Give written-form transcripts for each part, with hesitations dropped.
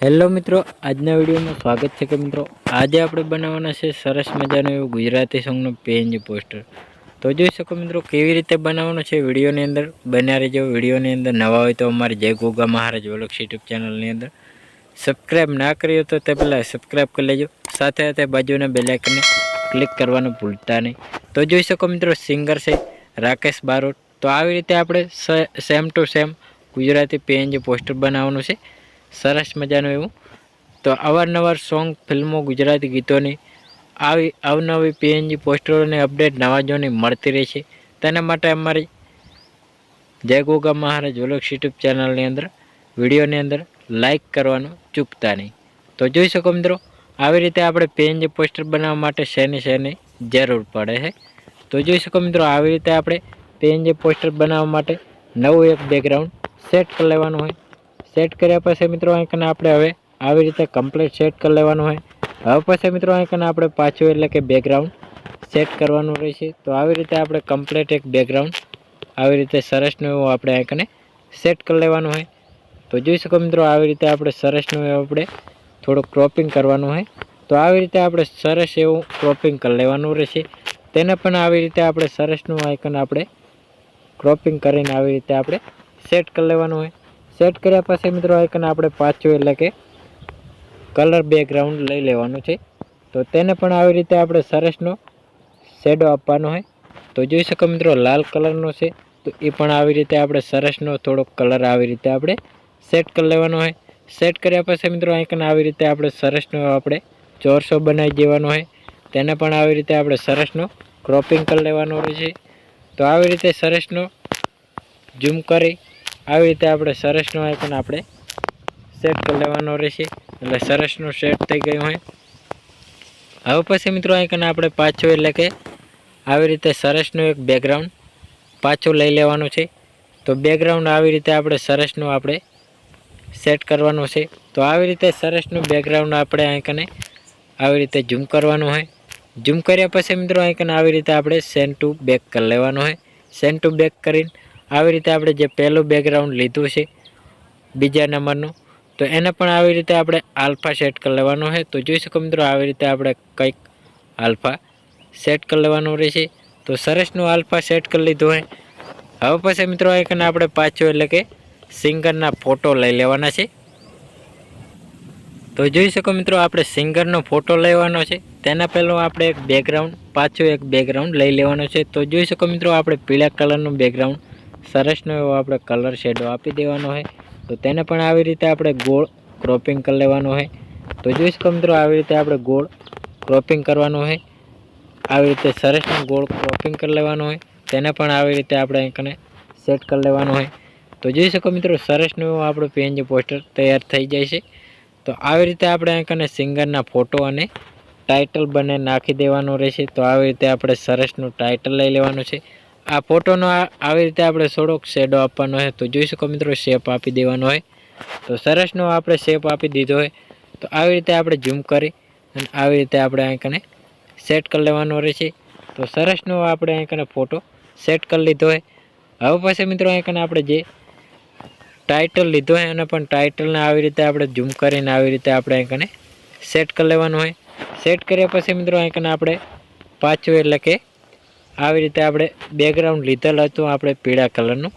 Hello મિત્રો, આજના વિડીયોમાં સ્વાગત છે કે મિત્રો આજે આપણે બનાવવાના છે સરસ મજાનું એવું ગુજરાતી સોંગનું પીએનજી પોસ્ટર। તો જોઈ શકો મિત્રો કેવી રીતે બનાવવાનું છે વિડીયોની અંદર બન્યા રહેજો। વિડીયોની અંદર નવા હોય તો અમારી જય ગોગા મહારાજ વ્લોગ્સ યુટ્યુબ ચેનલની અંદર સબસ્ક્રાઈબ ના કર્યો તો તે પહેલાં સબસ્ક્રાઈબ કરી લેજો, સાથે સાથે બાજુના બેલ આઇકનને ક્લિક કરવાનું ભૂલતા નહીં। તો જોઈ શકો મિત્રો સિંગર છે રાકેશ બારોટ। તો આવી રીતે આપણે same to same Gujarati PNG poster બનાવવાનું છે સરસ મજાનું એવું। તો અવારનવાર સોંગ ફિલ્મો ગુજરાતી ગીતોની આવી અવનવી પીએનજી પોસ્ટરોની અપડેટ નવા જોની મળતી રહે છે। તેના માટે અમારી જય ગોગા મહારાજ વ્લોગ્સ યુટ્યુબ ચેનલની અંદર વિડીયોની અંદર લાઇક કરવાનું ચૂકતા નહીં। તો જોઈ શકો મિત્રો આવી રીતે આપણે પીએનજી પોસ્ટર બનાવવા માટે શેની જરૂર પડે છે। તો જોઈ શકો મિત્રો આવી રીતે આપણે પીએનજી પોસ્ટર બનાવવા માટે નવું એક બેકગ્રાઉન્ડ સેટ કરી લેવાનું હોય। સેટ કર્યા પછી મિત્રો અહીં આપણે હવે આવી રીતે કમ્પ્લીટ સેટ કરી લેવાનું હોય। હવે પછી મિત્રો અહીં આપણે પાછું એટલે કે બેકગ્રાઉન્ડ સેટ કરવાનું રહેશે। તો આવી રીતે આપણે કમ્પ્લીટ એક બેકગ્રાઉન્ડ આવી રીતે સરસનું એવું આપણે અહીં સેટ કરી લેવાનું હોય। તો જોઈ શકો મિત્રો આવી રીતે આપણે સરસનું એવું આપણે થોડું ક્રોપિંગ કરવાનું હોય। તો આવી રીતે આપણે સરસ એવું ક્રોપિંગ કરી લેવાનું રહેશે। તેને પણ આવી રીતે આપણે સરસનું આઇકન આપણે ક્રોપિંગ કરીને આવી રીતે આપણે સેટ કરી લેવાનું હોય। સેટ કર્યા પછી મિત્રો આઇકન આપણે પાછું એટલે કે કલર બેકગ્રાઉન્ડ લઈ લેવાનું છે। તો તેને પણ આવી રીતે આપણે સરસનો શેડો આપવાનો હોય। તો જોઈ શકો મિત્રો લાલ કલરનો છે તો એ પણ આવી રીતે આપણે સરસનો થોડોક કલર આવી રીતે આપણે સેટ કરી લેવાનો હોય। સેટ કર્યા પછી મિત્રો આઇકન આવી રીતે આપણે સરસનો આપણે ચોરસો બનાવી દેવાનો હોય। તેને પણ આવી રીતે આપણે સરસનો ક્રોપિંગ કરી લેવાનો રહેશે। તો આવી રીતે સરસનો ઝૂમ કરી આવી રીતે આપણે સરસનો આઇકન આપણે સેટ કરી લેવાનો રહેશે। એટલે સરસનું સેટ થઈ ગયું હોય। હવે પછી મિત્રો આઇકન આપણે પાછું એટલે કે આવી રીતે સરસનું એક બેકગ્રાઉન્ડ પાછું લઈ લેવાનું છે। તો બેકગ્રાઉન્ડ આવી રીતે આપણે સરસનું આપણે સેટ કરવાનું છે। તો આવી રીતે સરસનું બેકગ્રાઉન્ડ આપણે આઇકને આવી રીતે ઝૂમ કરવાનું હોય। ઝૂમ કર્યા પછી મિત્રો આઇકન આવી રીતે આપણે સેન્ડ ટુ બેક કરી લેવાનું હોય। સેન્ડ ટુ બેક કરીને આવી રીતે આપણે જે પહેલું બેકગ્રાઉન્ડ લીધું છે બીજા નંબરનું તો એને પણ આવી રીતે આપણે આલ્ફા સેટ કરી લેવાનું હોય। તો જોઈ શકો મિત્રો આવી રીતે આપણે કંઈક આલ્ફા સેટ કરી લેવાનું રહેશે। તો સરસનું આલ્ફા સેટ કરી લીધું હોય। હવે પછી મિત્રો આઇકન આપણે પાછું એટલે કે સિંગરના ફોટો લઈ લેવાના છે। તો જોઈ શકો મિત્રો આપણે સિંગરનો ફોટો લેવાનો છે। તેના પહેલાં આપણે એક બેકગ્રાઉન્ડ પાછું એક બેકગ્રાઉન્ડ લઈ લેવાનો છે। તો જોઈ શકો મિત્રો આપણે પીળા કલરનું બેકગ્રાઉન્ડ સરસનો એવો આપણે કલર શેડો આપી દેવાનો હોય। તો તેને પણ આવી રીતે આપણે ગોળ ક્રોપિંગ કરી લેવાનું હોય। તો જોઈ શકો મિત્રો આવી રીતે આપણે ગોળ ક્રોપિંગ કરવાનું હોય। આવી રીતે સરસનું ગોળ ક્રોપિંગ કરી લેવાનું હોય। તેને પણ આવી રીતે આપણે અહીં સેટ કરી લેવાનું હોય। તો જોઈ શકો મિત્રો સરસનું એવું આપણું પીએનજી પોસ્ટર તૈયાર થઈ જાય છે। તો આવી રીતે આપણે અહીં સિંગરના ફોટો અને ટાઇટલ બંને નાખી દેવાનું રહેશે। તો આવી રીતે આપણે સરસનું ટાઇટલ લઈ લેવાનું છે। આ ફોટોનો આવી રીતે આપણે થોડોક શેડો આપવાનો હોય। તો જોઈ શકો મિત્રો શેપ આપી દેવાનો હોય। તો સરસનો આપણે શેપ આપી દીધો હોય। તો આવી રીતે આપણે ઝૂમ કરી અને આવી રીતે આપણે અહીં સેટ કરી લેવાનો રહેશે। તો સરસનો આપણે અહીં ફોટો સેટ કરી લીધો હોય। હવે પછી મિત્રો અહીં આપણે જે ટાઇટલ લીધો હોય અને પણ ટાઇટલને આવી રીતે આપણે ઝૂમ કરીને આવી રીતે આપણે અહીં સેટ કરી લેવાનું હોય। સેટ કર્યા પછી મિત્રો અહીં આપણે પાછું એટલે કે આવી રીતે આપણે બેકગ્રાઉન્ડ લીધેલ હતું આપણે પીળા કલરનું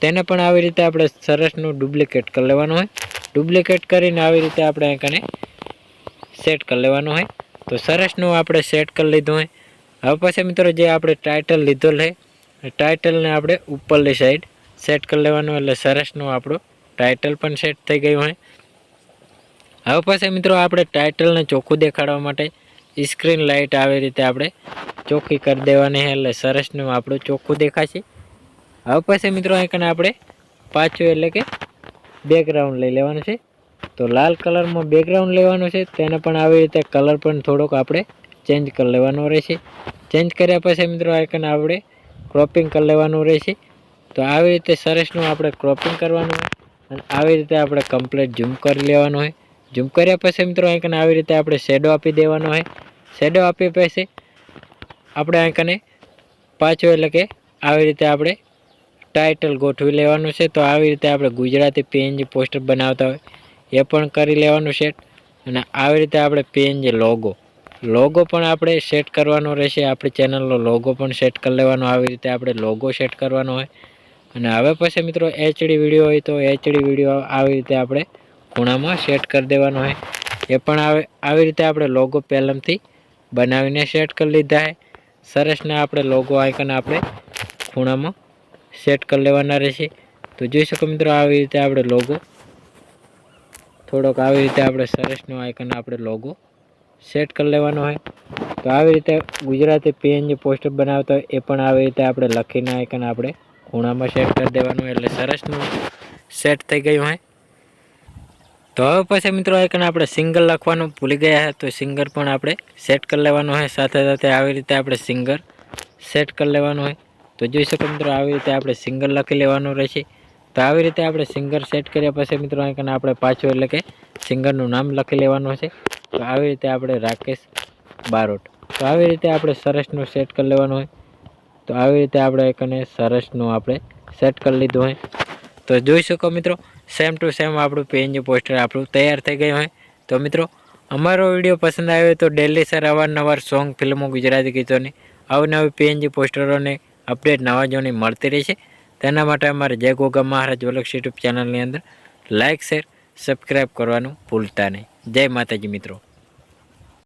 તેને પણ આવી રીતે આપણે સરસનું ડુપ્લિકેટ કરી લેવાનું હોય। ડુપ્લિકેટ કરીને આવી રીતે આપણે અહીં સેટ કરી લેવાનું હોય। તો સરસનું આપણે સેટ કરી લીધું હોય। હવે પછી મિત્રો જે આપણે ટાઇટલ લીધેલ છે એ ટાઇટલને આપણે ઉપરની સાઈડ સેટ કરી લેવાનું એટલે સરસનું આપણું ટાઇટલ પણ સેટ થઈ ગયું હોય। હવે પછી મિત્રો આપણે ટાઇટલને ચોખ્ખું દેખાડવા માટે સ્ક્રીન લાઇટ આવી રીતે આપણે ચોખ્ખી કરી દેવાની છે એટલે સરસનું આપણું ચોખ્ખું દેખાશે। હવે પછી મિત્રો અહીં આપણે પાછું એટલે કે બેકગ્રાઉન્ડ લઈ લેવાનું છે। તો લાલ કલરમાં બેકગ્રાઉન્ડ લેવાનું છે। તેને પણ આવી રીતે કલર પણ થોડોક આપણે ચેન્જ કરી લેવાનો રહેશે। ચેન્જ કર્યા પછી મિત્રો આઇકન આપણે ક્રોપિંગ કરી લેવાનું રહેશે। તો આવી રીતે સરસનું આપણે ક્રોપિંગ કરવાનું હોય અને આવી રીતે આપણે કમ્પ્લીટ ઝૂમ કરી લેવાનું હોય। ઝૂમ કર્યા પછી મિત્રો આઇકન આવી રીતે આપણે શેડો આપી દેવાનો હોય। શેડો આપ્યા પછી આપણે આઇકને પાછું એટલે કે આવી રીતે આપણે ટાઇટલ ગોઠવી લેવાનું છે। તો આવી રીતે આપણે ગુજરાતી પીએનજી પોસ્ટર બનાવતા હોય એ પણ કરી લેવાનું સેટ. અને આવી રીતે આપણે PNG લોગો પણ આપણે સેટ કરવાનો રહેશે. આપણી ચેનલનો લોગો પણ સેટ કરી લેવાનો. આવી રીતે આપણે લોગો સેટ કરવાનો હોય. અને હવે પછી મિત્રો HD વિડીયો હોય તો HD વિડીયો આવી રીતે આપણે ખૂણામાં સેટ કરી દેવાનો હોય. એ પણ આવી રીતે આપણે લોગો પહેલાંથી બનાવીને સેટ કરી લીધા છે. સરસને આપણે લોગો આઇકન આપણે ખૂણામાં સેટ કરી લેવાના રહેશે. તો જોઈ શકો મિત્રો આવી રીતે આપણે લોગો થોડોક આવી રીતે આપણે સરસનો આઇકન આપણે લોગો સેટ કરી લેવાનો હોય. તો આવી રીતે ગુજરાતી PNG પોસ્ટર બનાવતા હોય એ પણ આવી રીતે આપણે લખીને આઇકન આપણે ખૂણામાં સેટ કરી દેવાનું એટલે સરસનું સેટ થઈ ગયું હોય. તો હવે પછી મિત્રો આઇકન આપણે સિંગલ લખવાનું ભૂલી ગયા છે તો સિંગર પણ આપણે સેટ કરી લેવાનું હોય. સાથે સાથે આવી રીતે આપણે સિંગર સેટ કરી લેવાનું હોય. તો જોઈ શકો મિત્રો આવી રીતે આપણે સિંગર લખી લેવાનું રહેશે. તો આવી રીતે આપણે સિંગર સેટ કર્યા પછી મિત્રો આઇકન આપણે પાછું એટલે કે સિંગરનું નામ લખી લેવાનું છે. તો આવી રીતે આપણે રાકેશ બારોટ. તો આવી રીતે આપણે સરસનું સેટ કરી લેવાનું હોય. તો આવી રીતે આપણે આઇકને સરસનું આપણે સેટ કરી લીધું હોય. તો જોઈ શકો મિત્રો સેમ ટુ સેમ આપણું PNG પોસ્ટર આપણું તૈયાર થઈ ગયું હોય. તો મિત્રો અમારો વિડીયો પસંદ આવ્યો તો ડેલી સર અવારનવાર સોંગ, ફિલ્મો, ગુજરાતી ગીતોની અવનવી PNG પોસ્ટરોને અપડેટ નવા જોની મળતી રહેશે. તેના માટે અમારે જય ગોગા મહારાજ વ્લોગ્સ યુટ્યુબ ચેનલની અંદર લાઇક, શેર, સબસ્ક્રાઈબ કરવાનું ભૂલતા નહીં. જય માતાજી મિત્રો.